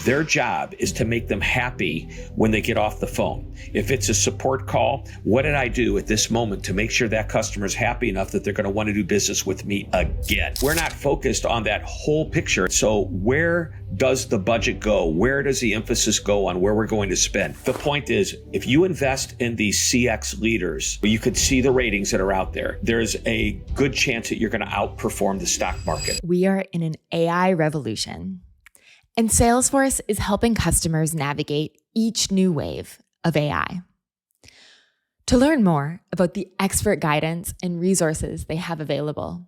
Their job is to make them happy when they get off the phone. If it's a support call, what did I do at this moment to make sure that customer's happy enough that they're going to want to do business with me again? We're not focused on that whole picture. So where does the budget go? Where does the emphasis go on where we're going to spend? The point is, if you invest in these CX leaders, you could see the ratings that are out there. There's a good chance that you're going to outperform the stock market. We are in an AI revolution, and Salesforce is helping customers navigate each new wave of AI. To learn more about the expert guidance and resources they have available,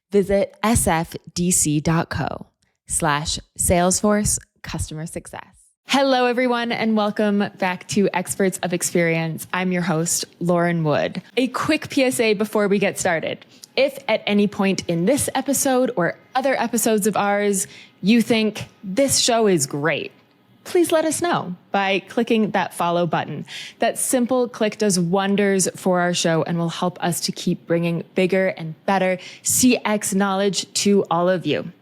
visit sfdc.co/Salesforce Customer Success. Hello, everyone, and welcome back to Experts of Experience. I'm your host, Lauren Wood. A quick PSA before we get started. If at any point in this episode or other episodes of ours, you think this show is great, please let us know by clicking that follow button. That simple click does wonders for our show and will help us to keep bringing bigger and better CX knowledge to all of you.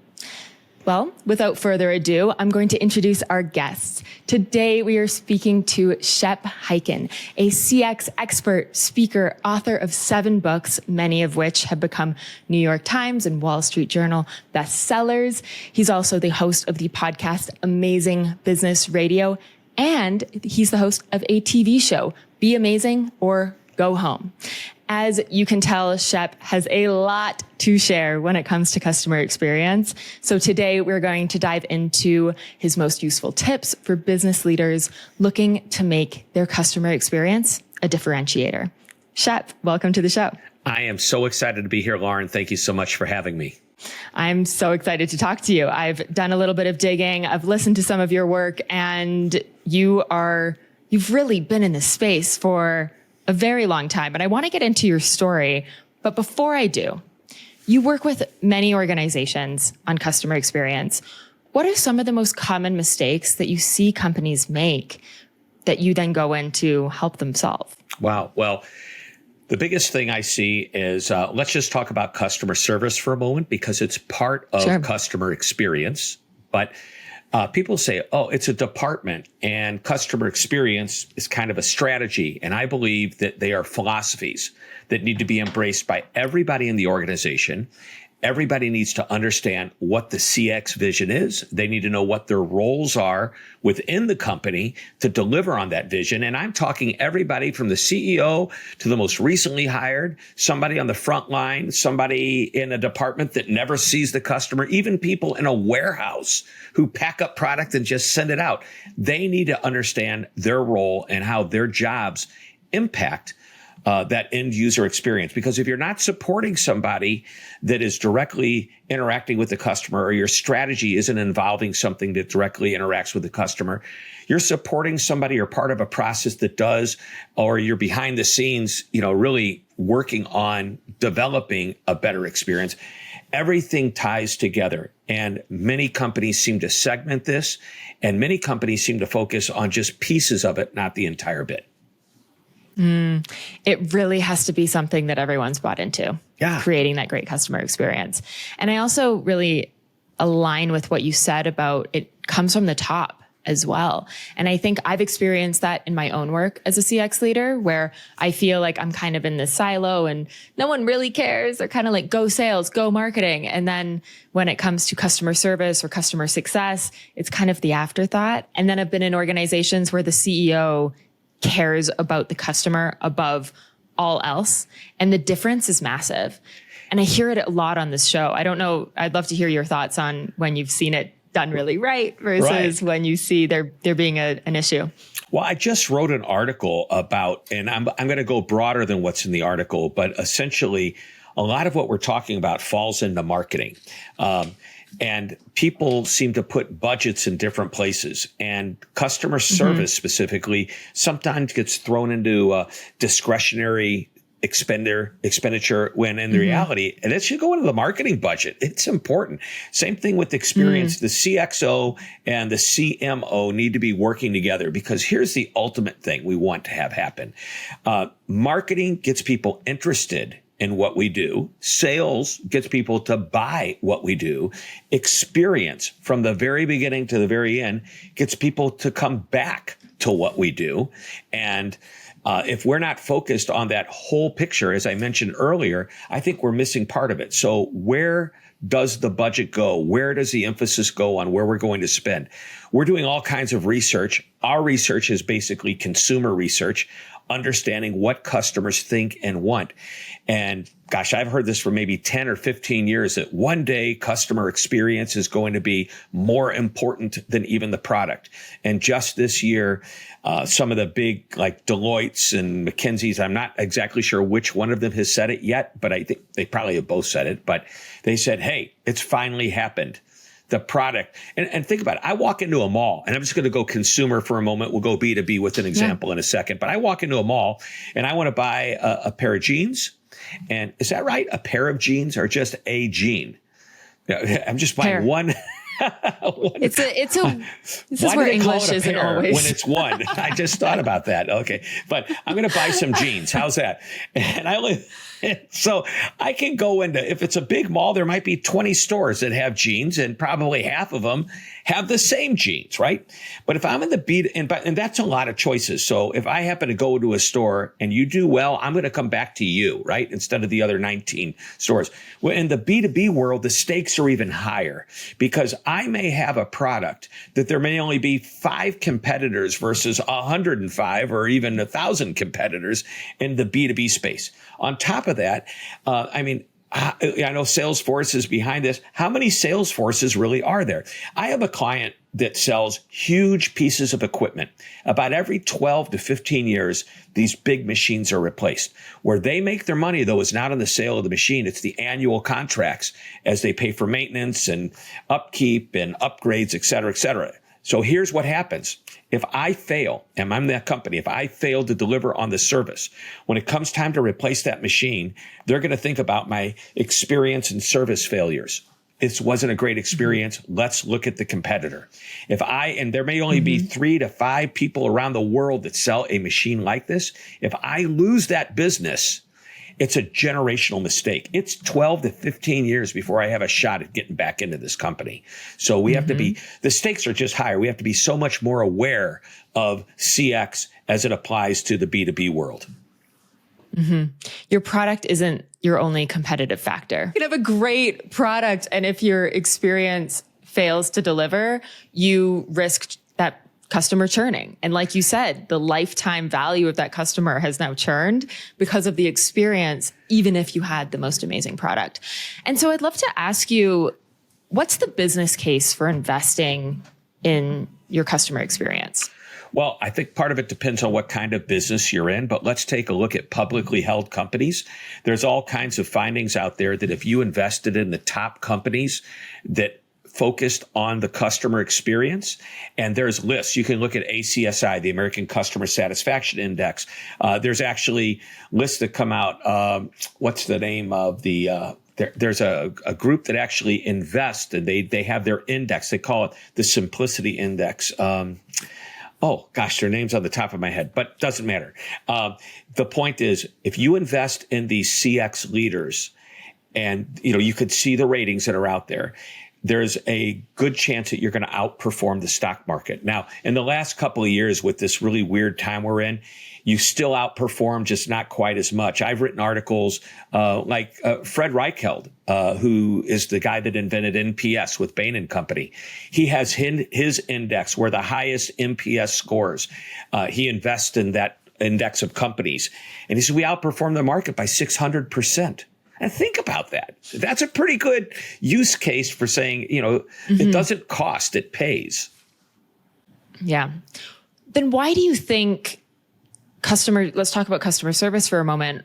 Well, without further ado, I'm going to introduce our guests. Today, we are speaking to Shep Hyken, a CX expert, speaker, author of 7 books, many of which have become New York Times and Wall Street Journal bestsellers. He's also the host of the podcast Amazing Business Radio, and he's the host of a TV show, Be Amazing or Go Home. As you can tell, Shep has a lot to share when it comes to customer experience. So today we're going to dive into his most useful tips for business leaders looking to make their customer experience a differentiator. Shep, welcome to the show. I am so excited to be here, Lauren. Thank you so much for having me. I'm so excited to talk to you. I've done a little bit of digging. I've listened to some of your work, and you've really been in this space for a very long time. And I want to get into your story. But before I do, you work with many organizations on customer experience. What are some of the most common mistakes that you see companies make that you then go in to help them solve? Wow. Well, the biggest thing I see is, let's just talk about customer service for a moment, because it's part of customer experience. But people say, oh, it's a department, and customer experience is kind of a strategy. And I believe that they are philosophies that need to be embraced by everybody in the organization. Everybody needs to understand what the CX vision is. They need to know what their roles are within the company to deliver on that vision. And I'm talking everybody from the CEO to the most recently hired, somebody on the front line, somebody in a department that never sees the customer, even people in a warehouse who pack up product and just send it out. They need to understand their role and how their jobs impact that end user experience. Because if you're not supporting somebody that is directly interacting with the customer, or your strategy isn't involving something that directly interacts with the customer, you're supporting somebody or part of a process that does, or you're behind the scenes, really working on developing a better experience. Everything ties together. And many companies seem to segment this, and many companies seem to focus on just pieces of it, not the entire bit. It really has to be something that everyone's bought into, creating that great customer experience. And I also really align with what you said about it comes from the top as well. And I think I've experienced that in my own work as a CX leader, where I feel like I'm kind of in this silo and no one really cares. They're kind of like, go sales, go marketing. And then when it comes to customer service or customer success, it's kind of the afterthought. And then I've been in organizations where the CEO cares about the customer above all else. And the difference is massive. And I hear it a lot on this show. I don't know. I'd love to hear your thoughts on when you've seen it done really right versus when you see there being an issue. Well, I just wrote an article about, and I'm going to go broader than what's in the article, but essentially a lot of what we're talking about falls into marketing. And people seem to put budgets in different places, and customer service specifically sometimes gets thrown into discretionary expenditure when in the reality, and it should go into the marketing budget. It's important. Same thing with experience. The CXO and the CMO need to be working together, because here's the ultimate thing we want to have happen. Marketing gets people interested in what we do. Sales gets people to buy what we do. Experience, from the very beginning to the very end, gets people to come back to what we do. And if we're not focused on that whole picture, as I mentioned earlier, I think we're missing part of it. So where does the budget go? Where does the emphasis go on where we're going to spend? We're doing all kinds of research. Our research is basically consumer research, understanding what customers think and want. And gosh, I've heard this for maybe 10 or 15 years, that one day customer experience is going to be more important than even the product. And just this year, some of the big like Deloitte's and McKinsey's, I'm not exactly sure which one of them has said it yet, but I think they probably have both said it. But they said, hey, it's finally happened. The product. And think about it. I walk into a mall, and I'm just going to go consumer for a moment. We'll go B2B with an example in a second. But I walk into a mall and I want to buy a pair of jeans. And is that right? A pair of jeans or just a jean? I'm just buying one. This is where English isn't always when it's one. I just thought about that. Okay. But I'm going to buy some jeans. How's that? And so I can go into, if it's a big mall, there might be 20 stores that have jeans, and probably half of them have the same jeans, right? But if I'm in the and that's a lot of choices. So if I happen to go to a store and you do well, I'm going to come back to you, right? Instead of the other 19 stores. Well, in the B2B world, the stakes are even higher, because I may have a product that there may only be 5 competitors versus 105 or even 1,000 competitors in the B2B space. On top of that, I know Salesforce is behind this. How many Salesforces really are there? I have a client that sells huge pieces of equipment. About every 12 to 15 years, these big machines are replaced. Where they make their money, though, is not on the sale of the machine. It's the annual contracts as they pay for maintenance and upkeep and upgrades, et cetera, et cetera. So here's what happens. If I fail, and I'm that company, if I fail to deliver on the service, when it comes time to replace that machine, they're going to think about my experience and service failures. It wasn't a great experience. Let's look at the competitor. And there may only be 3 to 5 people around the world that sell a machine like this. If I lose that business, it's a generational mistake. It's 12 to 15 years before I have a shot at getting back into this company. So we have to the stakes are just higher. We have to be so much more aware of CX as it applies to the B2B world. Your product isn't your only competitive factor. You can have a great product, and if your experience fails to deliver, you risk that customer churning. And like you said, the lifetime value of that customer has now churned because of the experience, even if you had the most amazing product. And so I'd love to ask you, what's the business case for investing in your customer experience? Well, I think part of it depends on what kind of business you're in, but let's take a look at publicly held companies. There's all kinds of findings out there that if you invested in the top companies that focused on the customer experience, and there's lists. You can look at ACSI, the American Customer Satisfaction Index. There's actually lists that come out. What's the name of the there's a group that actually invests, and they have their index. They call it the Simplicity Index. Oh, gosh, their name's on the top of my head, but doesn't matter. The point is, if you invest in these CX leaders, and you could see the ratings that are out there, there's a good chance that you're going to outperform the stock market. Now, in the last couple of years, with this really weird time we're in, you still outperform, just not quite as much. I've written articles like Fred Reichheld, who is the guy that invented NPS with Bain and Company. He has his index where the highest NPS scores. He invests in that index of companies. And he said, we outperform the market by 600%. And think about that. That's a pretty good use case for saying, it doesn't cost, it pays. Yeah. Then why do you think let's talk about customer service for a moment.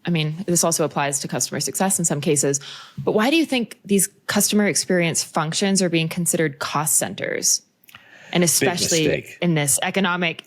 I mean, this also applies to customer success in some cases, but why do you think these customer experience functions are being considered cost centers? And especially in this economic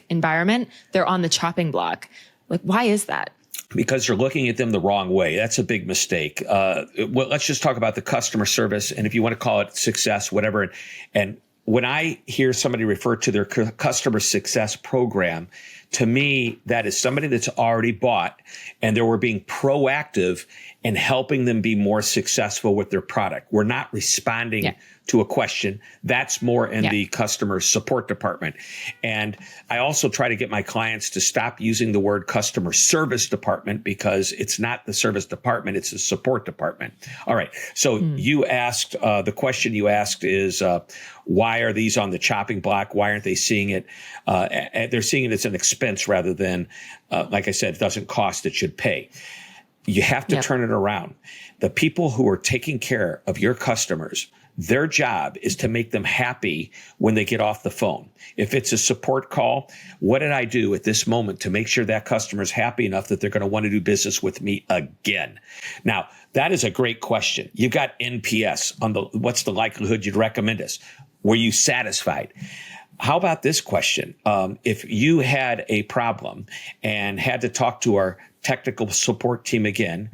environment, they're on the chopping block. Like, why is that? Because you're looking at them the wrong way. That's a big mistake. Let's just talk about the customer service. And if you want to call it success, whatever. And when I hear somebody refer to their customer success program, to me, that is somebody that's already bought and they were being proactive in helping them be more successful with their product. We're not responding to a question. That's more in the customer support department. And I also try to get my clients to stop using the word customer service department because it's not the service department, it's the support department. All right. So you asked, the question you asked is, why are these on the chopping block? Why aren't they seeing it? They're seeing it as an expense rather than, like I said, it doesn't cost, it should pay. You have to turn it around. The people who are taking care of your customers, their job is to make them happy when they get off the phone. If it's a support call, what did I do at this moment to make sure that customer is happy enough that they're going to want to do business with me again? Now, that is a great question. You got NPS on what's the likelihood you'd recommend us? Were you satisfied? How about this question? If you had a problem and had to talk to our technical support team again,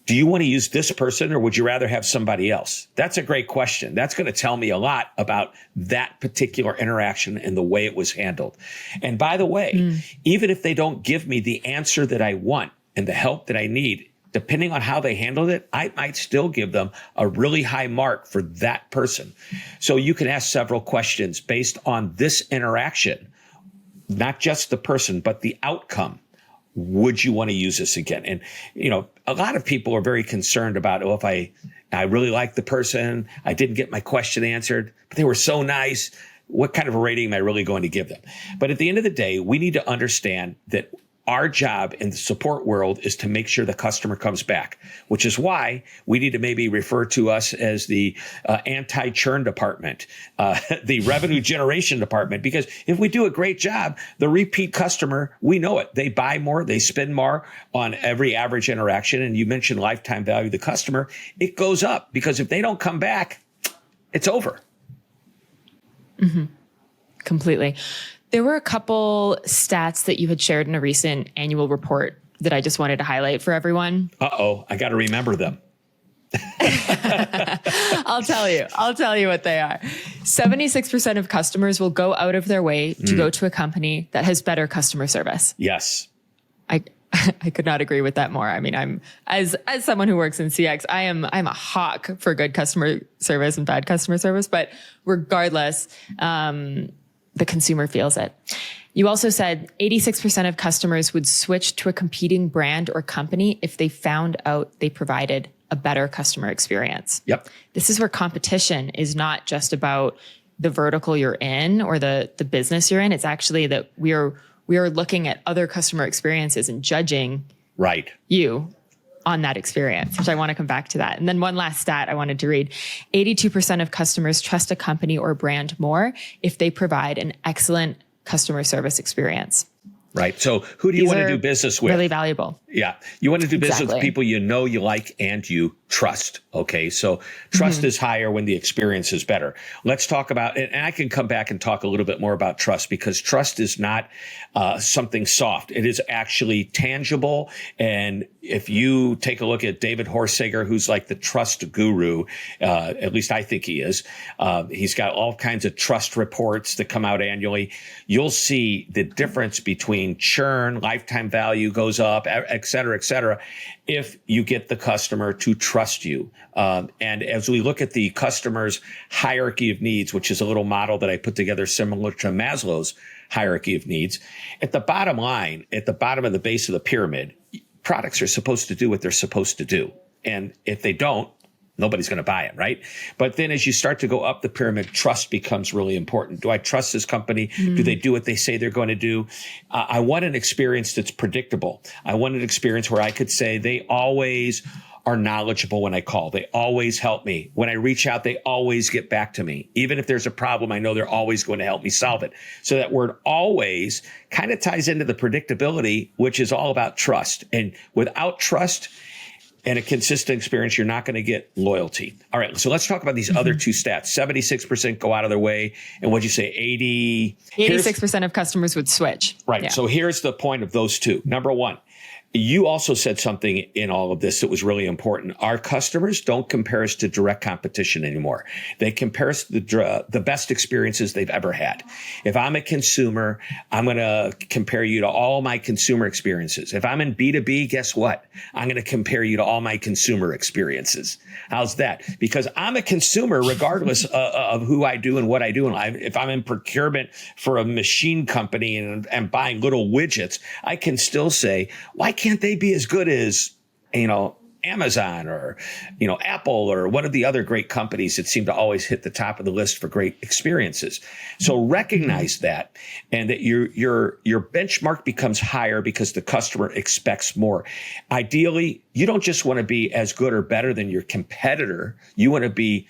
do you want to use this person or would you rather have somebody else? That's a great question. That's going to tell me a lot about that particular interaction and the way it was handled. And by the way, even if they don't give me the answer that I want and the help that I need, depending on how they handled it, I might still give them a really high mark for that person. So you can ask several questions based on this interaction, not just the person, but the outcome. Would you want to use this again? And, a lot of people are very concerned about, if I really like the person, I didn't get my question answered, but they were so nice. What kind of a rating am I really going to give them? But at the end of the day, we need to understand that our job in the support world is to make sure the customer comes back, which is why we need to maybe refer to us as the anti-churn department, the revenue generation department, because if we do a great job, the repeat customer, we know it. They buy more, they spend more on every average interaction. And you mentioned lifetime value of the customer. It goes up because if they don't come back, it's over. Mm-hmm. Completely. There were a couple stats that you had shared in a recent annual report that I just wanted to highlight for everyone. Uh-oh, I got to remember them. I'll tell you what they are. 76% of customers will go out of their way to go to a company that has better customer service. Yes. I could not agree with that more. I mean, I'm as someone who works in CX, I'm a hawk for good customer service and bad customer service, but regardless, the consumer feels it. You also said 86% of customers would switch to a competing brand or company if they found out they provided a better customer experience. Yep. This is where competition is not just about the vertical you're in or the business you're in. It's actually that we are looking at other customer experiences and judging you on that experience, which I want to come back to that. And then one last stat I wanted to read. 82% of customers trust a company or brand more if they provide an excellent customer service experience. Right. So who do you want to do business with? Really valuable. Yeah. You want to do business with people you know, you like, and you trust. Okay. So trust is higher when the experience is better. Let's talk about, and I can come back and talk a little bit more about trust, because trust is not something soft. It is actually tangible. And if you take a look at David Horsager, who's like the trust guru, at least I think he is, he's got all kinds of trust reports that come out annually. You'll see the difference between churn, lifetime value goes up, et cetera, if you get the customer to trust you. And as we look at the customer's hierarchy of needs, which is a little model that I put together similar to Maslow's hierarchy of needs, at the bottom line, at the bottom of the base of the pyramid, products are supposed to do what they're supposed to do. And if they don't, nobody's going to buy it, right? But then as you start to go up the pyramid, trust becomes really important. Do I trust this company? Do they do what they say they're going to do? I want an experience that's predictable. I want an experience where I could say they always are knowledgeable when I call. They always help me. When I reach out, they always get back to me. Even if there's a problem, I know they're always going to help me solve it. So that word always kind of ties into the predictability, which is all about trust. And without trust and a consistent experience, you're not going to get loyalty. All right. So let's talk about these other two stats. 76% go out of their way. And what'd you say? 86% of customers would switch. Right. Yeah. So here's the point of those two. Number one, you also said something in all of this that was really important. Our customers don't compare us to direct competition anymore. They compare us to the best experiences they've ever had. If I'm a consumer, I'm going to compare you to all my consumer experiences. If I'm in B2B, guess what? I'm going to compare you to all my consumer experiences. How's that? Because I'm a consumer regardless of who I do and what I do. And if I'm in procurement for a machine company and buying little widgets, I can still say, why can't they be as good as, Amazon or, Apple or one of the other great companies that seem to always hit the top of the list for great experiences? So recognize that, and that your benchmark becomes higher because the customer expects more. Ideally, you don't just want to be as good or better than your competitor. You want to be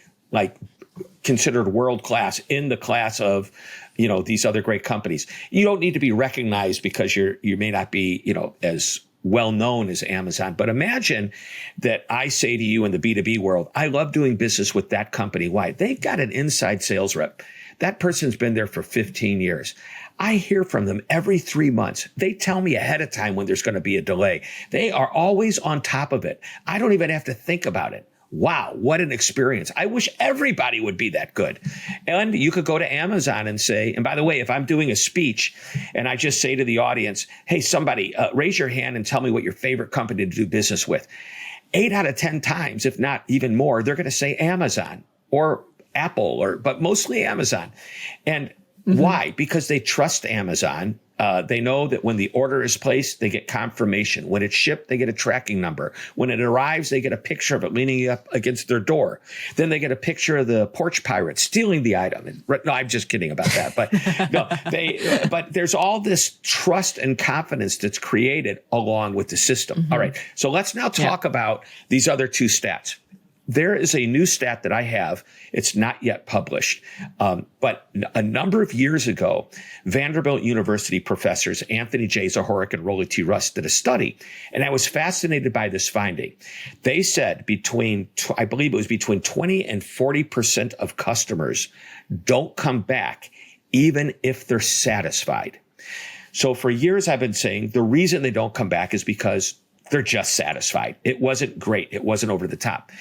considered world-class in the class of, these other great companies. You don't need to be recognized because you may not be, as well known as Amazon. But imagine that I say to you in the B2B world, I love doing business with that company. Why? They've got an inside sales rep. That person's been there for 15 years. I hear from them every 3 months. They tell me ahead of time when there's going to be a delay. They are always on top of it. I don't even have to think about it. Wow, what an experience. I wish everybody would be that good. And you could go to Amazon and say, and by the way, if I'm doing a speech and I just say to the audience, hey, somebody raise your hand and tell me what your favorite company to do business with. 8 out of 10 times, if not even more, they're going to say Amazon or Apple, but mostly Amazon. And why? Because they trust Amazon. They know that when the order is placed, they get confirmation. When it's shipped, they get a tracking number. When it arrives, they get a picture of it leaning up against their door. Then they get a picture of the porch pirate stealing the item. No, I'm just kidding about that. But no, but there's all this trust and confidence that's created along with the system. All right. So let's now talk about these other 2 stats. There is a new stat that I have. It's not yet published. But a number of years ago, Vanderbilt University professors Anthony J. Zahorik and Rolly T. Russ did a study. And I was fascinated by this finding. They said I believe it was between 20 and 40% of customers don't come back even if they're satisfied. So for years, I've been saying the reason they don't come back is because they're just satisfied. It wasn't great. It wasn't over the top.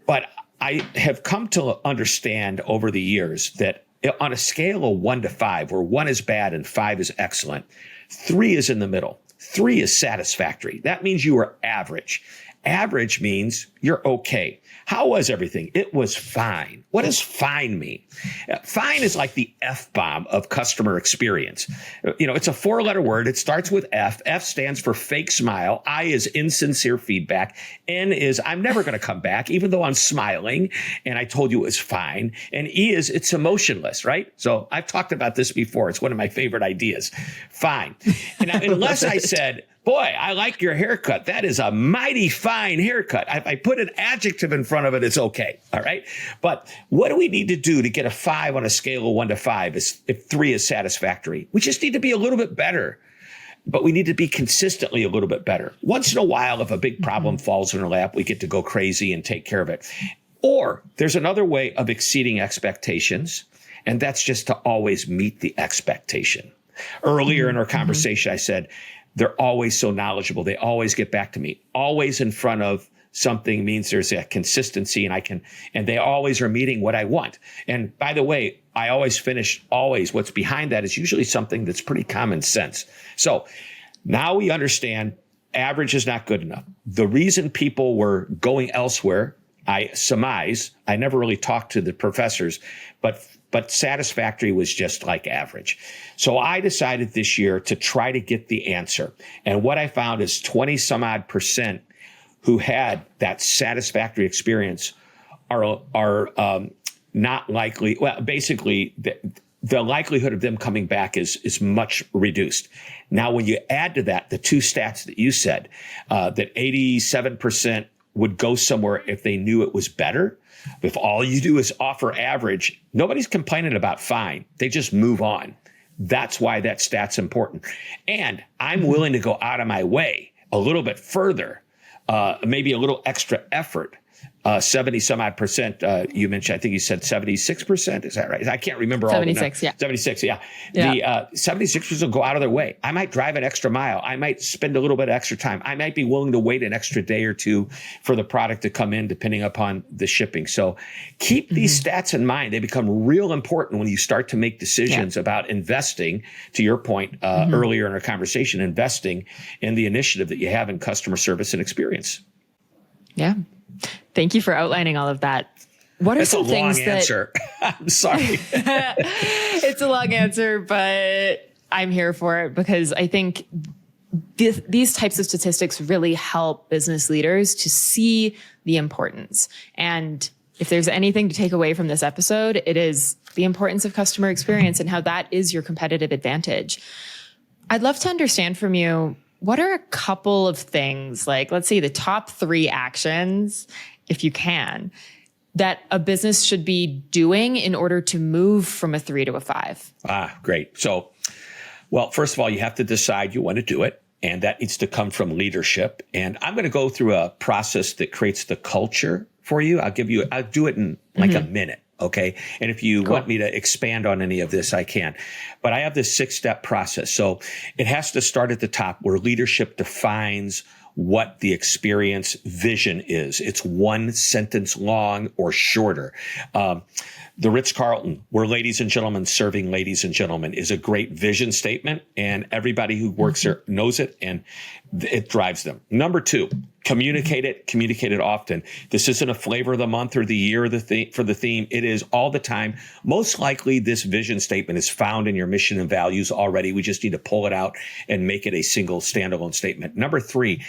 But I have come to understand over the years that on a scale of 1 to 5, where 1 is bad and 5 is excellent, 3 is in the middle. 3 is satisfactory. That means you are average. Average means you're okay. How was everything? It was fine. What does fine mean? Fine is like the F-bomb of customer experience. It's a 4-letter word. It starts with F. F stands for fake smile. I is insincere feedback. N is I'm never going to come back, even though I'm smiling and I told you it was fine. And E is it's emotionless, right? So I've talked about this before. It's one of my favorite ideas. Fine. And unless I said, boy, I like your haircut. That is a mighty fine haircut. If I put an adjective in front of it, it's okay. All right. But what do we need to do to get a 5 on a scale of 1 to 5 if 3 is satisfactory? We just need to be a little bit better, but we need to be consistently a little bit better. Once in a while, if a big problem falls in our lap, we get to go crazy and take care of it. Or there's another way of exceeding expectations, and that's just to always meet the expectation. Earlier in our conversation, I said, they're always so knowledgeable. They always get back to me. Always in front of something means there's a consistency and they always are meeting what I want. And by the way, I always finish what's behind that is usually something that's pretty common sense. So now we understand average is not good enough. The reason people were going elsewhere, I surmise, I never really talked to the professors, but satisfactory was just like average. So I decided this year to try to get the answer. And what I found is 20 some odd percent who had that satisfactory experience are not likely. Well, basically the likelihood of them coming back is much reduced. Now, when you add to that, the 2 stats that you said, that 87% would go somewhere if they knew it was better. If all you do is offer average, nobody's complaining about fine. They just move on. That's why that stat's important. And I'm willing to go out of my way a little bit further, maybe a little extra effort 70 some odd percent. You mentioned, I think you said 76%. Is that right? I can't remember all 76, yeah. 76, yeah. The 76% will go out of their way. I might drive an extra mile. I might spend a little bit of extra time. I might be willing to wait an extra day or two for the product to come in, depending upon the shipping. So keep these stats in mind. They become real important when you start to make decisions about investing, to your point earlier in our conversation, investing in the initiative that you have in customer service and experience. Yeah. Thank you for outlining all of that. What are some things that... That's a long answer. I'm sorry. It's a long answer, but I'm here for it because I think these types of statistics really help business leaders to see the importance. And if there's anything to take away from this episode, it is the importance of customer experience and how that is your competitive advantage. I'd love to understand from you, what are a couple of things, like let's say the top 3 actions, if you can, that a business should be doing in order to move from a 3 to a 5? Great. So, well, first of all, you have to decide you want to do it, and that needs to come from leadership. And I'm going to go through a process that creates the culture for you. I'll do it in like a minute. Okay. And if you want me to expand on any of this, I can. But I have this 6-step process. So it has to start at the top where leadership defines what the experience vision is. It's 1 sentence long or shorter. The Ritz-Carlton, we're ladies and gentlemen serving ladies and gentlemen, is a great vision statement, and everybody who works there knows it, and it drives them. Number 2, communicate it often. This isn't a flavor of the month or the year for the theme. It is all the time. Most likely this vision statement is found in your mission and values already. We just need to pull it out and make it a single standalone statement. Number 3,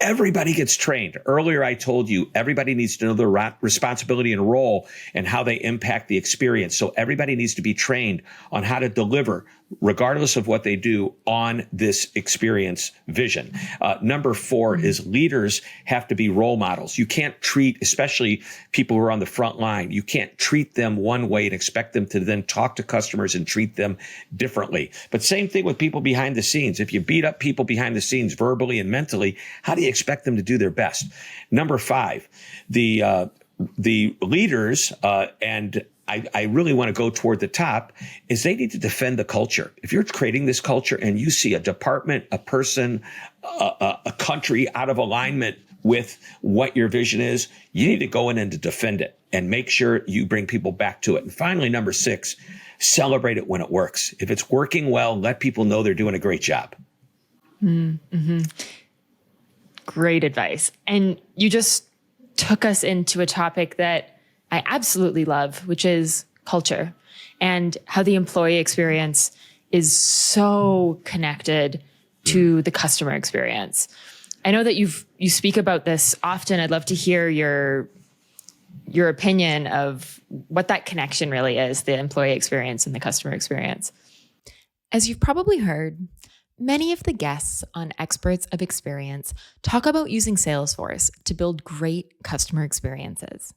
everybody gets trained. Earlier, I told you everybody needs to know their responsibility and role and how they impact the experience. So everybody needs to be trained on how to deliver, regardless of what they do, on this experience vision. Number 4 is leaders have to be role models. You can't treat, especially people who are on the front line, you can't treat them one way and expect them to then talk to customers and treat them differently. But same thing with people behind the scenes. If you beat up people behind the scenes verbally and mentally, how do you expect them to do their best? Number 5, the leaders, and I really want to go toward the top, is they need to defend the culture. If you're creating this culture and you see a department, a person, a country out of alignment with what your vision is, you need to go in and to defend it and make sure you bring people back to it. And finally, number 6, celebrate it when it works. If it's working well, let people know they're doing a great job. Mm-hmm. Great advice. And you just took us into a topic that I absolutely love, which is culture and how the employee experience is so connected to the customer experience. I know that you speak about this often. I'd love to hear your opinion of what that connection really is, the employee experience and the customer experience. As you've probably heard, many of the guests on Experts of Experience talk about using Salesforce to build great customer experiences.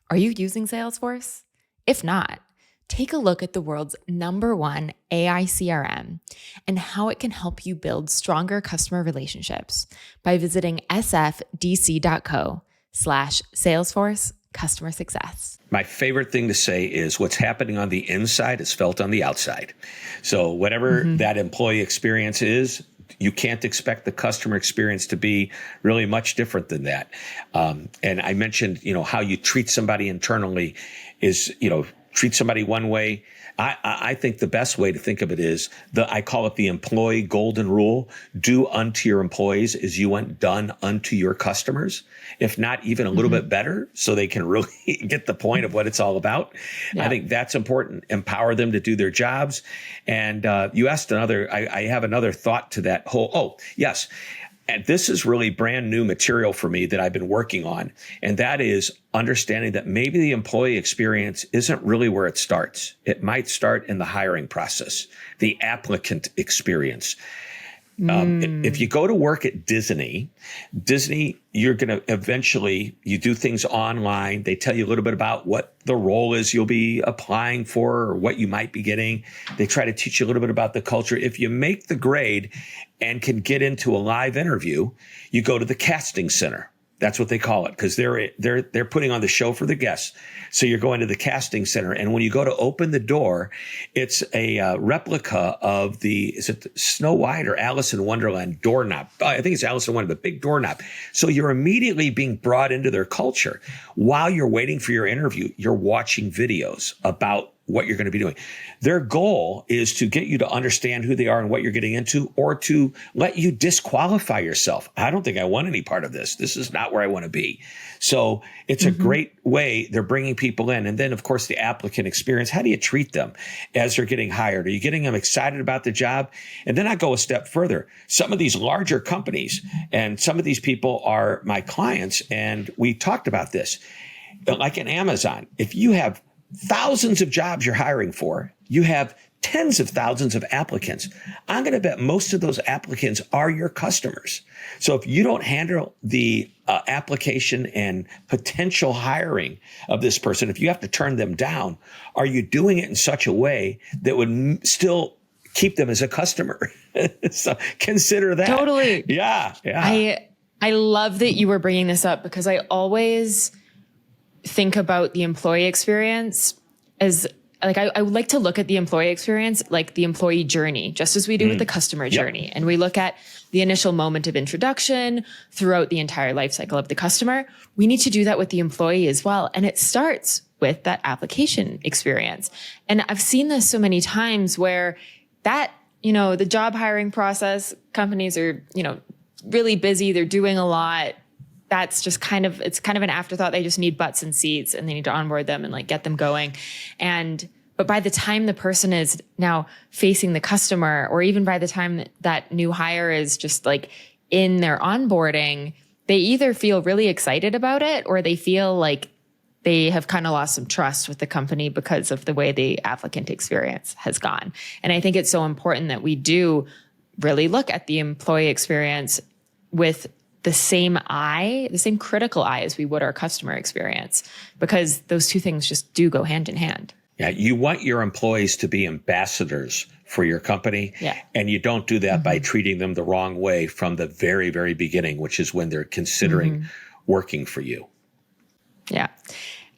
Are you using Salesforce? If not, take a look at the world's #1 AI CRM and how it can help you build stronger customer relationships by visiting sfdc.co/Salesforce customer success. My favorite thing to say is what's happening on the inside is felt on the outside. So whatever that employee experience is, you can't expect the customer experience to be really much different than that. And I mentioned, how you treat somebody internally is, treat somebody one way. I think the best way to think of it is I call it the employee golden rule. Do unto your employees as you want done unto your customers, if not even a little bit better, so they can really get the point of what it's all about. Yeah. I think that's important. Empower them to do their jobs. And you asked I have another thought to that whole, yes. And this is really brand new material for me that I've been working on. And that is understanding that maybe the employee experience isn't really where it starts. It might start in the hiring process, the applicant experience. If you go to work at Disney, you're going to eventually, you do things online. They tell you a little bit about what the role is you'll be applying for or what you might be getting. They try to teach you a little bit about the culture. If you make the grade and can get into a live interview, you go to the casting center. That's what they call it, because they're putting on the show for the guests. So you're going to the casting center, and when you go to open the door, it's a replica of is it Snow White or Alice in Wonderland doorknob? I think it's Alice in Wonderland, the big doorknob. So you're immediately being brought into their culture. While you're waiting for your interview, you're watching videos about what you're going to be doing. Their goal is to get you to understand who they are and what you're getting into, or to let you disqualify yourself. I don't think I want any part of this. This is not where I want to be. So it's a great way they're bringing people in. And then, of course, the applicant experience. How do you treat them as they're getting hired? Are you getting them excited about the job? And then I go a step further. Some of these larger companies, and some of these people are my clients, and we talked about this. Like in Amazon, if you have thousands of jobs you're hiring for, you have tens of thousands of applicants. I'm going to bet most of those applicants are your customers. So if you don't handle the application and potential hiring of this person, if you have to turn them down, are you doing it in such a way that would still keep them as a customer? So consider that. Totally. Yeah. I love that you were bringing this up, because I always think about the employee experience as like, I would like to look at the employee experience like the employee journey, just as we do with the customer journey. And we look at the initial moment of introduction throughout the entire life cycle of the customer. We need to do that with the employee as well. And it starts with that application experience. And I've seen this so many times where that, the job hiring process, companies are, really busy. They're doing a lot. That's just it's kind of an afterthought. They just need butts and seats, and they need to onboard them and get them going. But by the time the person is now facing the customer, or even by the time that new hire is just in their onboarding, they either feel really excited about it, or they feel like they have kind of lost some trust with the company because of the way the applicant experience has gone. And I think it's so important that we do really look at the employee experience with the same critical eye as we would our customer experience, because those two things just do go hand in hand. Yeah, you want your employees to be ambassadors for your company. Yeah. And you don't do that by treating them the wrong way from the very, very beginning, which is when they're considering working for you. Yeah.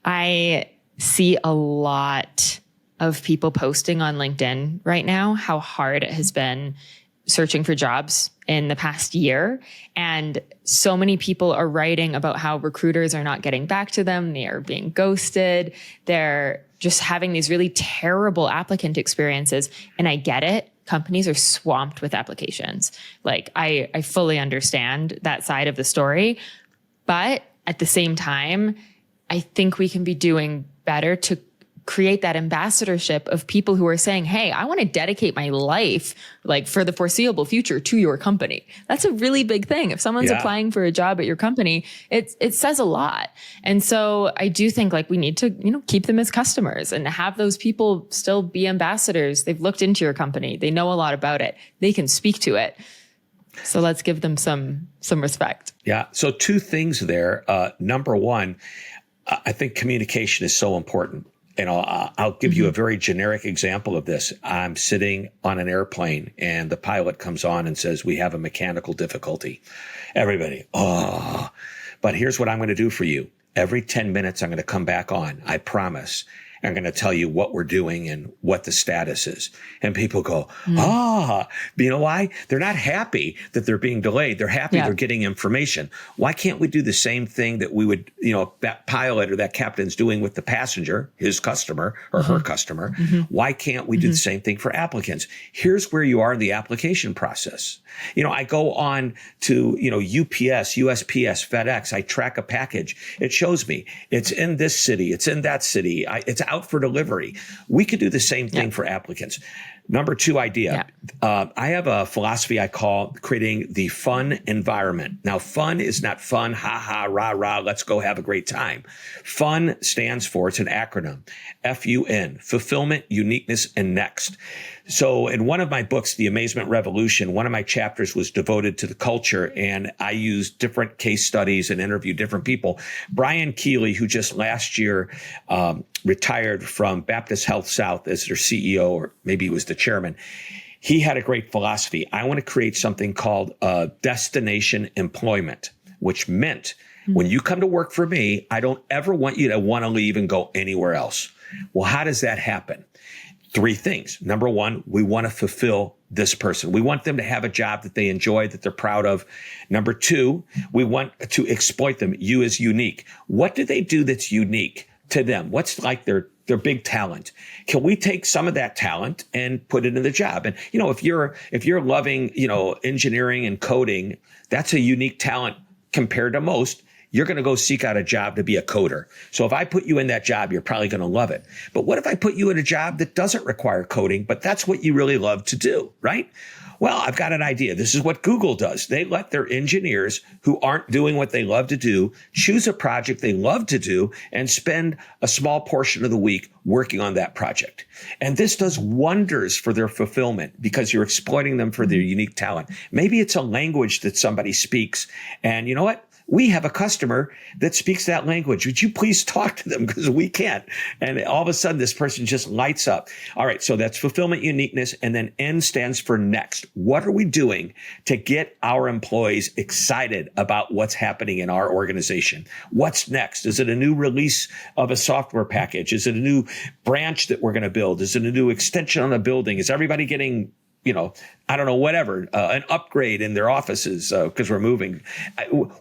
I see a lot of people posting on LinkedIn right now how hard it has been searching for jobs in the past year. And so many people are writing about how recruiters are not getting back to them. They are being ghosted. They're just having these really terrible applicant experiences. And I get it. Companies are swamped with applications. I fully understand that side of the story. But at the same time, I think we can be doing better to create that ambassadorship of people who are saying, hey, I want to dedicate my life for the foreseeable future to your company. That's a really big thing. If someone's applying for a job at your company, it says a lot. And so I do think we need to, keep them as customers and have those people still be ambassadors. They've looked into your company. They know a lot about it. They can speak to it. So let's give them some respect. Yeah. So two things there. Number one, I think communication is so important. And I'll give you a very generic example of this. I'm sitting on an airplane and the pilot comes on and says, we have a mechanical difficulty. Everybody, but here's what I'm going to do for you. Every 10 minutes, I'm going to come back on. I promise. I'm going to tell you what we're doing and what the status is. And people go, you know why? They're not happy that they're being delayed. They're happy they're getting information. Why can't we do the same thing that we would, that pilot or that captain's doing with the passenger, his customer or her customer? Why can't we do the same thing for applicants? Here's where you are in the application process. I go on to, UPS, USPS, FedEx. I track a package. It shows me it's in this city. It's in that city. It's out for delivery. We could do the same thing for applicants. Number two idea. I have a philosophy I call creating the fun environment. Now, fun is not fun, ha ha, rah, rah, let's go have a great time. Fun stands for, it's an acronym, FUN, fulfillment, uniqueness, and next. So in one of my books, The Amazement Revolution, one of my chapters was devoted to the culture, and I used different case studies and interviewed different people. Brian Keeley, who just last year retired from Baptist Health South as their CEO, or maybe he was the chairman, he had a great philosophy. I want to create something called destination employment, which meant When you come to work for me, I don't ever want you to want to leave and go anywhere else. Well, how does that happen? 3 things. Number 1, we want to fulfill this person. We want them to have a job that they enjoy, that they're proud of. Number 2, we want to exploit them. You as unique. What do they do that's unique to them? What's like their big talent? Can we take some of that talent and put it in the job? And, if you're loving, engineering and coding, that's a unique talent compared to most. You're going to go seek out a job to be a coder. So if I put you in that job, you're probably going to love it. But what if I put you in a job that doesn't require coding, but that's what you really love to do, right? Well, I've got an idea. This is what Google does. They let their engineers who aren't doing what they love to do choose a project they love to do and spend a small portion of the week working on that project. And this does wonders for their fulfillment because you're exploiting them for their unique talent. Maybe it's a language that somebody speaks. And you know what? We have a customer that speaks that language. Would you please talk to them because we can't? And all of a sudden, this person just lights up. All right. So that's fulfillment, uniqueness. And then N stands for next. What are we doing to get our employees excited about what's happening in our organization? What's next? Is it a new release of a software package? Is it a new branch that we're going to build? Is it a new extension on a building? Is everybody getting I don't know, whatever, an upgrade in their offices because we're moving.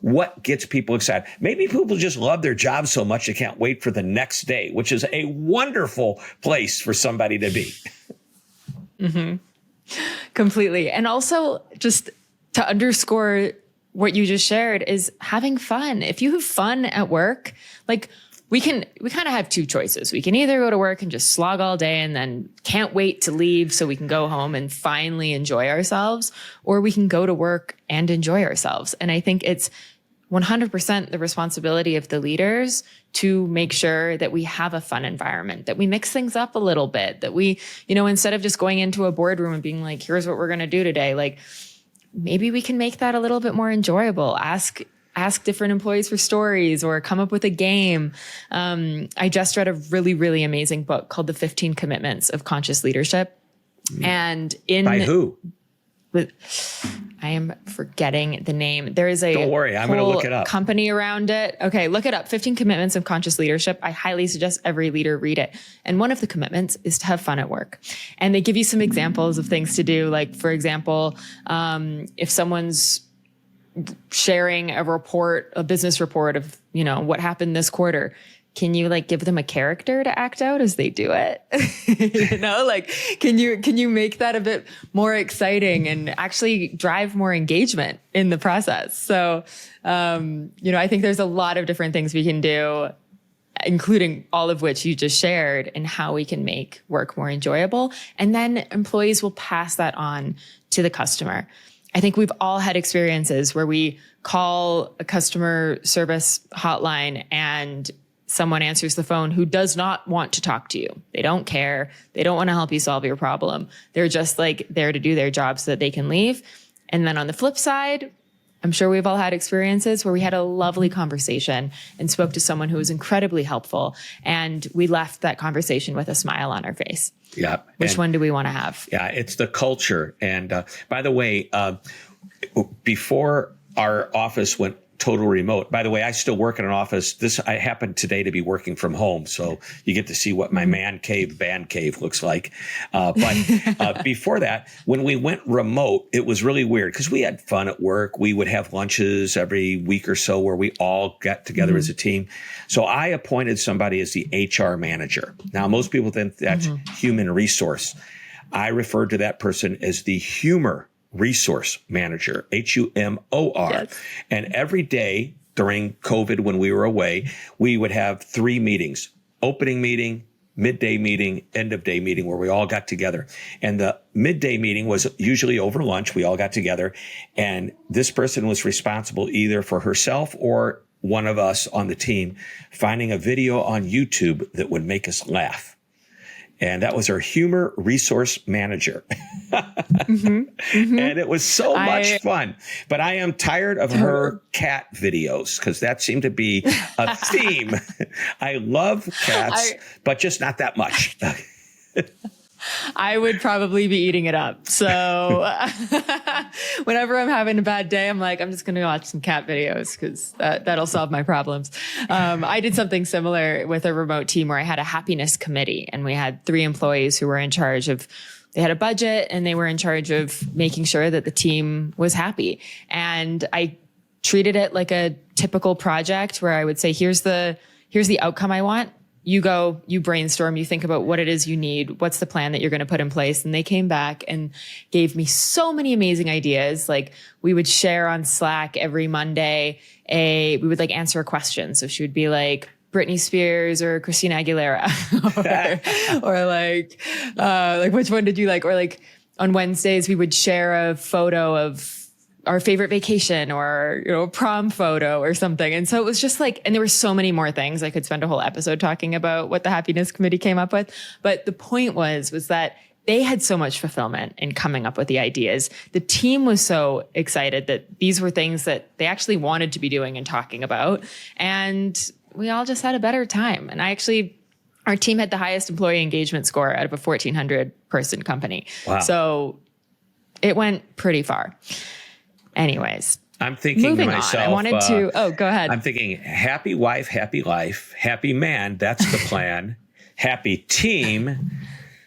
What gets people excited? Maybe people just love their job so much they can't wait for the next day, which is a wonderful place for somebody to be. Mm-hmm. Completely. And also just to underscore what you just shared is having fun. If you have fun at work, we kind of have 2 choices. We can either go to work and just slog all day and then can't wait to leave so we can go home and finally enjoy ourselves, or we can go to work and enjoy ourselves. And I think it's 100% the responsibility of the leaders to make sure that we have a fun environment, that we mix things up a little bit, that we, instead of just going into a boardroom and being like, here's what we're going to do today, maybe we can make that a little bit more enjoyable. Ask different employees for stories or come up with a game. I just read a really, really amazing book called The 15 Commitments of Conscious Leadership. And By who? I am forgetting the name. There is a Don't worry, I'm going to look it up. Company around it. Okay, look it up. 15 Commitments of Conscious Leadership. I highly suggest every leader read it. And one of the commitments is to have fun at work. And they give you some examples of things to do. Like, for example, if someone's sharing a business report of, what happened this quarter, can you give them a character to act out as they do it? Can you make that a bit more exciting and actually drive more engagement in the process? So, I think there's a lot of different things we can do, including all of which you just shared, in how we can make work more enjoyable. And then employees will pass that on to the customer. I think we've all had experiences where we call a customer service hotline and someone answers the phone who does not want to talk to you. They don't care. They don't want to help you solve your problem. They're just there to do their job so that they can leave. And then on the flip side, I'm sure we've all had experiences where we had a lovely conversation and spoke to someone who was incredibly helpful. And we left that conversation with a smile on our face. Yeah. Which one do we want to have? Yeah, it's the culture. And by the way, before our office went total remote, by the way, I still work in an office. I happen today to be working from home. So you get to see what my man cave, band cave looks like. But before that, when we went remote, it was really weird because we had fun at work. We would have lunches every week or so where we all got together as a team. So I appointed somebody as the HR manager. Now, most people think that's human resource. I referred to that person as the humor resource manager, HUMOR. Yes. And every day during COVID, when we were away, we would have 3 meetings: opening meeting, midday meeting, end of day meeting, where we all got together. And the midday meeting was usually over lunch. We all got together, and this person was responsible either for herself or one of us on the team finding a video on YouTube that would make us laugh. And that was our humor resource manager. And it was so much fun. But I am tired of her cat videos because that seemed to be a theme. I love cats, but just not that much. I would probably be eating it up. So whenever I'm having a bad day, I'm like, I'm just going to watch some cat videos because that'll solve my problems. I did something similar with a remote team where I had a happiness committee, and we had 3 employees who were in charge of, they had a budget and they were in charge of making sure that the team was happy. And I treated it like a typical project where I would say, here's the outcome I want. You go, you brainstorm, you think about what it is you need. What's the plan that you're going to put in place? And they came back and gave me so many amazing ideas. Like, we would share on Slack every Monday, we would like answer a question. So she would be like, Britney Spears or Christina Aguilera, or like, which one did you like? Or like on Wednesdays, we would share a photo of our favorite vacation, or, you know, prom photo or something. And so it was just like, and there were so many more things. I could spend a whole episode talking about what the happiness committee came up with. But the point was that they had so much fulfillment in coming up with the ideas. The team was so excited that these were things that they actually wanted to be doing and talking about. And we all just had a better time. And our team had the highest employee engagement score out of a 1,400 person company. Wow. So it went pretty far. Anyways, I'm thinking moving to myself, on. I wanted to, go ahead. I'm thinking happy wife, happy life, happy man. That's the plan. Happy team.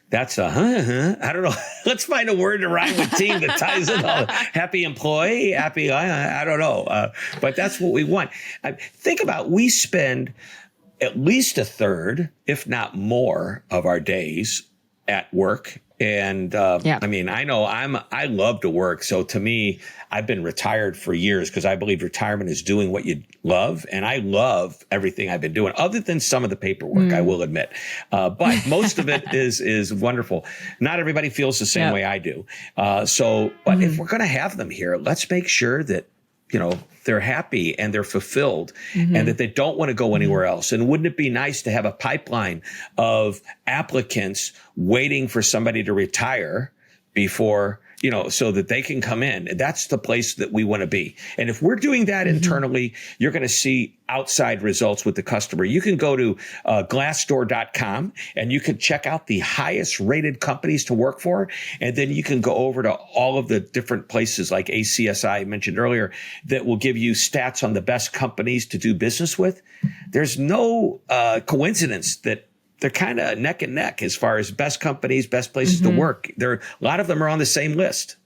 That's I don't know. Let's find a word to rhyme with team that ties in all. Happy employee, happy, I don't know. But that's what we want. Think about, we spend at least a third, if not more, of our days at work. And I mean, I know I love to work. So to me, I've been retired for years because I believe retirement is doing what you love. And I love everything I've been doing, other than some of the paperwork, I will admit. But most of it is wonderful. Not everybody feels the same way I do. But if we're going to have them here, let's make sure that, you know, they're happy and they're fulfilled and that they don't want to go anywhere else. And wouldn't it be nice to have a pipeline of applicants waiting for somebody to retire before, you know, so that they can come in? That's the place that we want to be. And if we're doing that internally, you're going to see outside results with the customer. You can go to glassdoor.com and you can check out the highest rated companies to work for. And then you can go over to all of the different places like ACSI I mentioned earlier that will give you stats on the best companies to do business with. There's no coincidence that they're kind of neck and neck as far as best companies, best places to work. A lot of them are on the same list.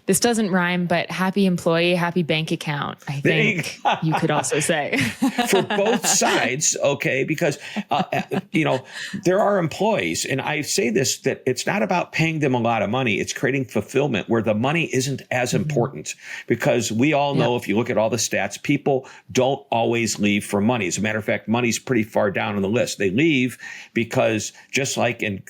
This doesn't rhyme, but happy employee, happy bank account, I think you could also say. For both sides, okay, because, you know, there are employees, and I say this, that it's not about paying them a lot of money. It's creating fulfillment where the money isn't as important, because we all know, if you look at all the stats, people don't always leave for money. As a matter of fact, money's pretty far down on the list. They leave because, just like in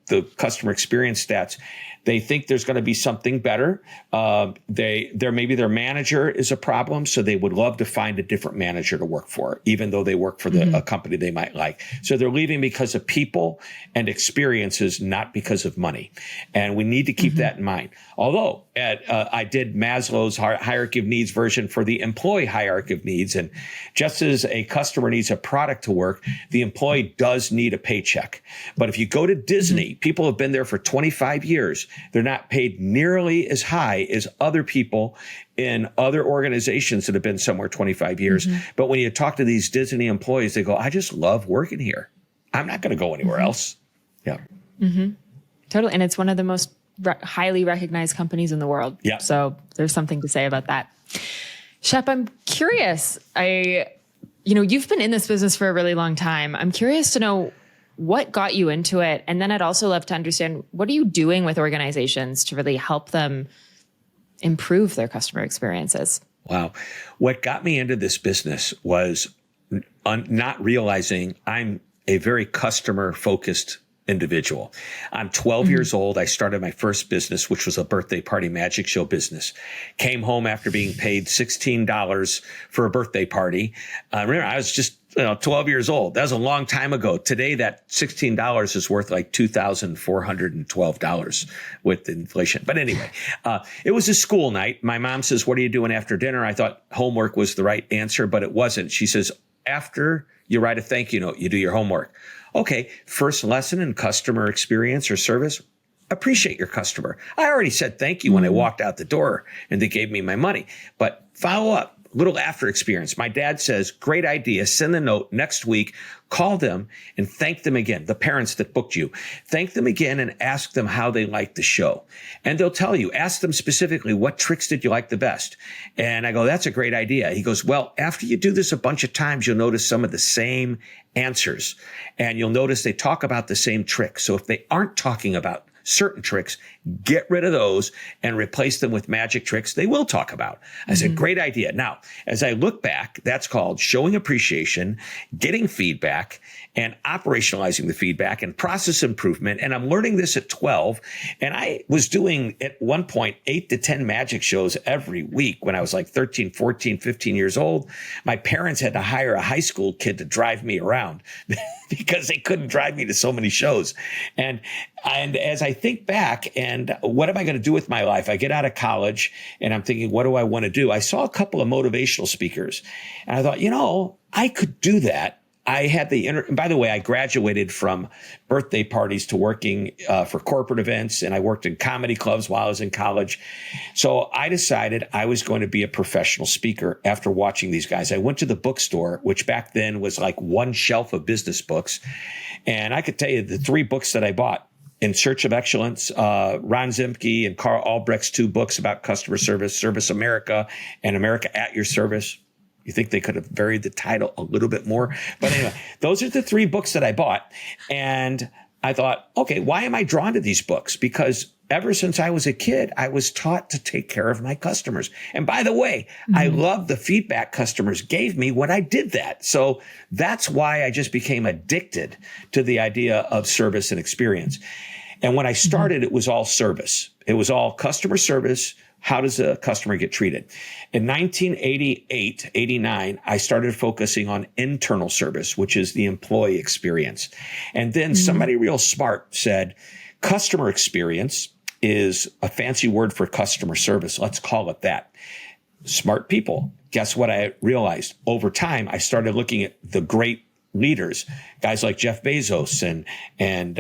the customer experience stats, they think there's going to be something better. Maybe their manager is a problem, so they would love to find a different manager to work for, even though they work for a company they might like. So they're leaving because of people and experiences, not because of money. And we need to keep that in mind. Although I did Maslow's hierarchy of needs version for the employee hierarchy of needs. And just as a customer needs a product to work, the employee does need a paycheck. But if you go to Disney, people have been there for 25 years. They're not paid nearly as high as other people in other organizations that have been somewhere 25 years. But when you talk to these Disney employees, they go, I just love working here. I'm not going to go anywhere else. Yeah. Totally. And it's one of the most highly recognized companies in the world. Yeah. So there's something to say about that. Shep, I'm curious. You've been in this business for a really long time. I'm curious to know what got you into it. And then I'd also love to understand, what are you doing with organizations to really help them improve their customer experiences? Wow. What got me into this business was not realizing I'm a very customer-focused individual. I'm 12 years old. I started my first business, which was a birthday party magic show business. Came home after being paid $16 for a birthday party. Remember, I was just 12 years old. That was a long time ago. Today, that $16 is worth like $2,412 with inflation. But anyway, it was a school night. My mom says, what are you doing after dinner? I thought homework was the right answer, but it wasn't. She says, after you write a thank you note, you do your homework. Okay, first lesson in customer experience or service, appreciate your customer. I already said thank you when I walked out the door and they gave me my money, but follow up. Little after experience. My dad says, great idea. Send the note next week. Call them and thank them again. The parents that booked you. Thank them again and ask them how they liked the show. And they'll tell you, ask them specifically, what tricks did you like the best? And I go, that's a great idea. He goes, well, after you do this a bunch of times, you'll notice some of the same answers. And you'll notice they talk about the same tricks. So if they aren't talking about certain tricks, get rid of those and replace them with magic tricks they will talk about. I said, great idea. Now, as I look back, that's called showing appreciation, getting feedback, and operationalizing the feedback and process improvement. And I'm learning this at 12. And I was doing at one point 8 to 10 magic shows every week when I was like 13, 14, 15 years old. My parents had to hire a high school kid to drive me around because they couldn't drive me to so many shows. And as I think back and what am I going to do with my life? I get out of college and I'm thinking, what do I want to do? I saw a couple of motivational speakers and I thought, I could do that. I had by the way, I graduated from birthday parties to working for corporate events, and I worked in comedy clubs while I was in college. So I decided I was going to be a professional speaker after watching these guys. I went to the bookstore, which back then was like one shelf of business books. And I could tell you the 3 books that I bought: In Search of Excellence, Ron Zimke and Carl Albrecht's 2 books about customer service, Service America and America at Your Service. You think they could have varied the title a little bit more? But anyway, those are the 3 books that I bought. And I thought, okay, why am I drawn to these books? Because ever since I was a kid, I was taught to take care of my customers. And by the way, I love the feedback customers gave me when I did that. So that's why I just became addicted to the idea of service and experience. And when I started, it was all service. It was all customer service. How does a customer get treated? In 1988, 89, I started focusing on internal service, which is the employee experience. And then somebody real smart said, customer experience is a fancy word for customer service. Let's call it that. Smart people. Guess what I realized? Over time, I started looking at the great leaders, guys like Jeff Bezos and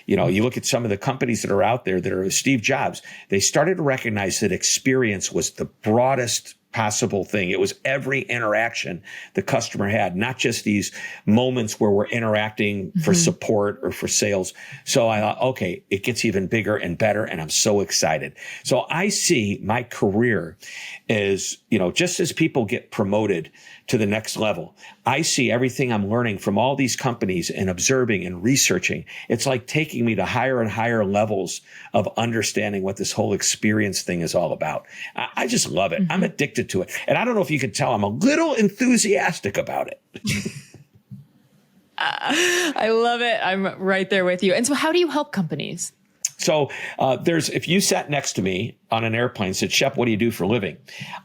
you look at some of the companies that are out there that are Steve Jobs, they started to recognize that experience was the broadest possible thing. It was every interaction the customer had, not just these moments where we're interacting for support or for sales. So I thought, okay, it gets even bigger and better. And I'm so excited. So I see my career as, just as people get promoted to the next level, I see everything I'm learning from all these companies and observing and researching. It's like taking me to higher and higher levels of understanding what this whole experience thing is all about. I just love it. I'm addicted to it. And I don't know if you can tell, I'm a little enthusiastic about it. I love it. I'm right there with you. And so how do you help companies? So if you sat next to me on an airplane and said, Shep, what do you do for a living?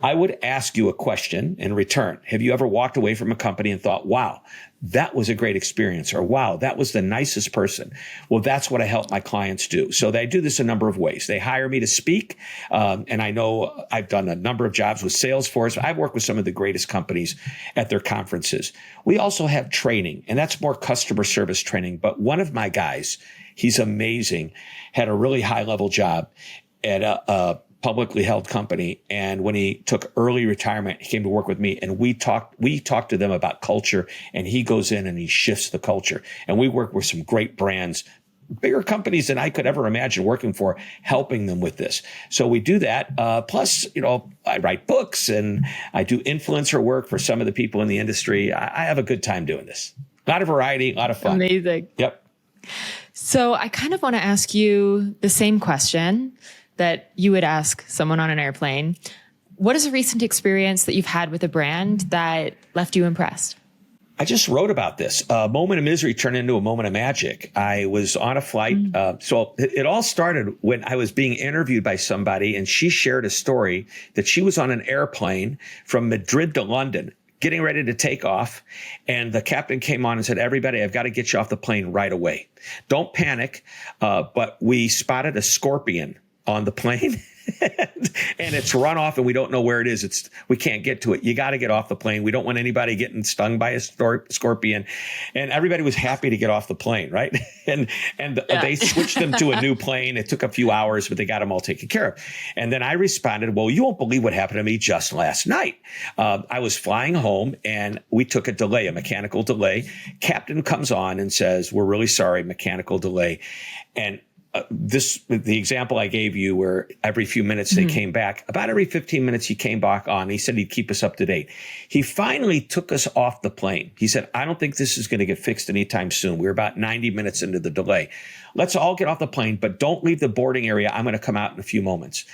I would ask you a question in return. Have you ever walked away from a company and thought, wow, that was a great experience, or wow, that was the nicest person? Well, that's what I help my clients do. So they do this a number of ways. They hire me to speak. And I know I've done a number of jobs with Salesforce. I've worked with some of the greatest companies at their conferences. We also have training, and that's more customer service training. But one of my guys, he's amazing, had a really high level job at a publicly held company. And when he took early retirement, he came to work with me and we talked to them about culture, and he goes in and he shifts the culture. And we work with some great brands, bigger companies than I could ever imagine working for, helping them with this. So we do that. Plus, I write books and I do influencer work for some of the people in the industry. I have a good time doing this. A lot of variety, a lot of fun. Amazing. Yep. So I kind of want to ask you the same question that you would ask someone on an airplane. What is a recent experience that you've had with a brand that left you impressed? I just wrote about this. A moment of misery turned into a moment of magic. I was on a flight. So it all started when I was being interviewed by somebody, and she shared a story that she was on an airplane from Madrid to London, getting ready to take off. And the captain came on and said, everybody, I've got to get you off the plane right away. Don't panic. But we spotted a scorpion on the plane and it's run off and we don't know where it is. We can't get to it. You got to get off the plane. We don't want anybody getting stung by a scorpion. And everybody was happy to get off the plane, right? and they switched them to a new plane. It took a few hours, but they got them all taken care of. And then I responded, well, you won't believe what happened to me just last night. I was flying home and we took a mechanical delay. Captain comes on and says, we're really sorry, mechanical delay. And the example I gave you where every few minutes they came back, about every 15 minutes he came back on. He said he'd keep us up to date. He finally took us off the plane. He said, I don't think this is going to get fixed anytime soon. We're about 90 minutes into the delay. Let's all get off the plane, but don't leave the boarding area. I'm going to come out in a few moments.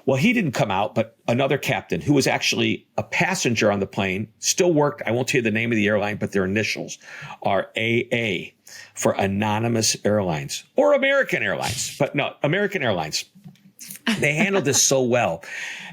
Well, he didn't come out, but another captain who was actually a passenger on the plane still worked. I won't tell you the name of the airline, but their initials are AA for Anonymous Airlines or American Airlines. But no, American Airlines. They handled this so well.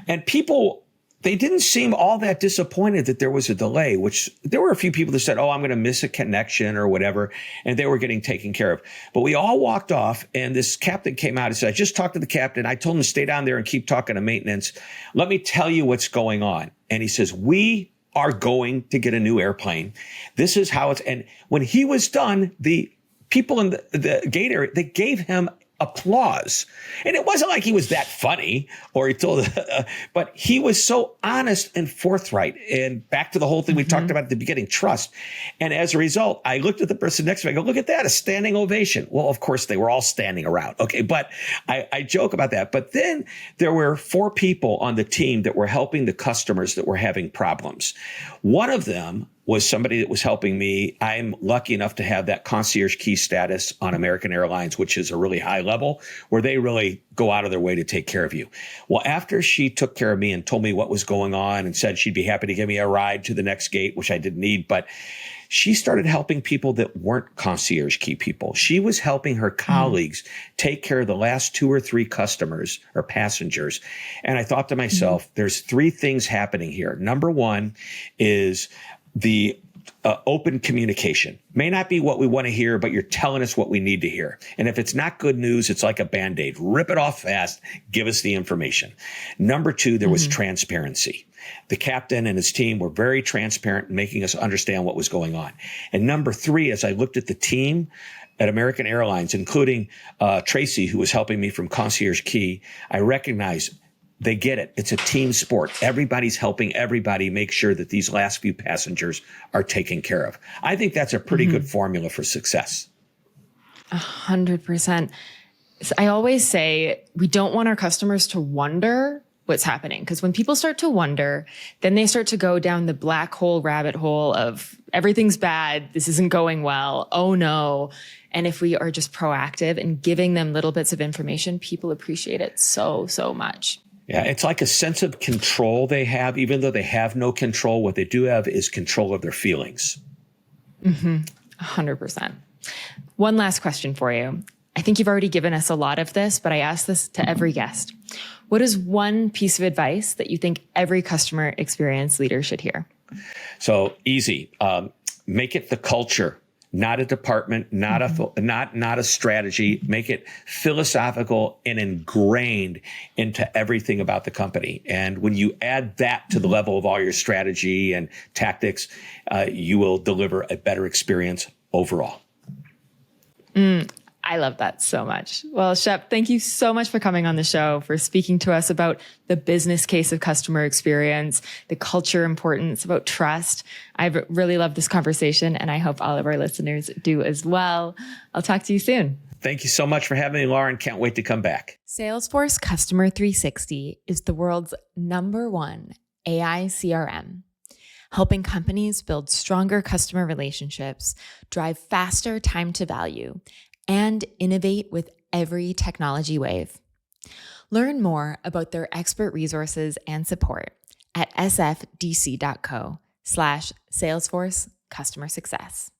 And people, they didn't seem all that disappointed that there was a delay, which there were a few people that said, oh, I'm going to miss a connection or whatever. And they were getting taken care of. But we all walked off and this captain came out and said, I just talked to the captain. I told him to stay down there and keep talking to maintenance. Let me tell you what's going on. And he says, we are going to get a new airplane. This is how it's. And when he was done, the people in the gate area, they gave him applause. And it wasn't like he was that funny or he told, but he was so honest and forthright. And back to the whole thing we talked about at the beginning, trust. And as a result, I looked at the person next to me. I go, look at that, a standing ovation. Well, of course, they were all standing around. Okay. But I joke about that. But then there were 4 people on the team that were helping the customers that were having problems. One of them was somebody that was helping me. I'm lucky enough to have that concierge key status on American Airlines, which is a really high level where they really go out of their way to take care of you. Well, after she took care of me and told me what was going on and said she'd be happy to give me a ride to the next gate, which I didn't need, but she started helping people that weren't concierge key people. She was helping her colleagues take care of the last 2 or 3 customers or passengers. And I thought to myself, there's 3 things happening here. Number 1 is the open communication. May not be what we want to hear, but you're telling us what we need to hear. And if it's not good news, it's like a Band-Aid. Rip it off fast. Give us the information. Number 2, there was transparency. The captain and his team were very transparent in making us understand what was going on. And number 3, as I looked at the team at American Airlines, including Tracy, who was helping me from Concierge Key, I recognized they get it. It's a team sport. Everybody's helping everybody make sure that these last few passengers are taken care of. I think that's a pretty good formula for success. 100%. So I always say we don't want our customers to wonder what's happening. Because when people start to wonder, then they start to go down the black hole rabbit hole of everything's bad. This isn't going well. Oh no. And if we are just proactive and giving them little bits of information, people appreciate it so, so much. Yeah, it's like a sense of control they have, even though they have no control. What they do have is control of their feelings. 100%. One last question for you. I think you've already given us a lot of this, but I ask this to every guest. What is one piece of advice that you think every customer experience leader should hear? So easy. Make it the culture. Not a department, not a strategy. Make it philosophical and ingrained into everything about the company. And when you add that to the level of all your strategy and tactics, you will deliver a better experience overall. I love that so much. Well, Shep, thank you so much for coming on the show, for speaking to us about the business case of customer experience, the culture importance, about trust. I've really loved this conversation, and I hope all of our listeners do as well. I'll talk to you soon. Thank you so much for having me, Lauren. Can't wait to come back. Salesforce Customer 360 is the world's #1 AI CRM, helping companies build stronger customer relationships, drive faster time to value, and innovate with every technology wave. Learn more about their expert resources and support at sfdc.co/Salesforce Customer Success.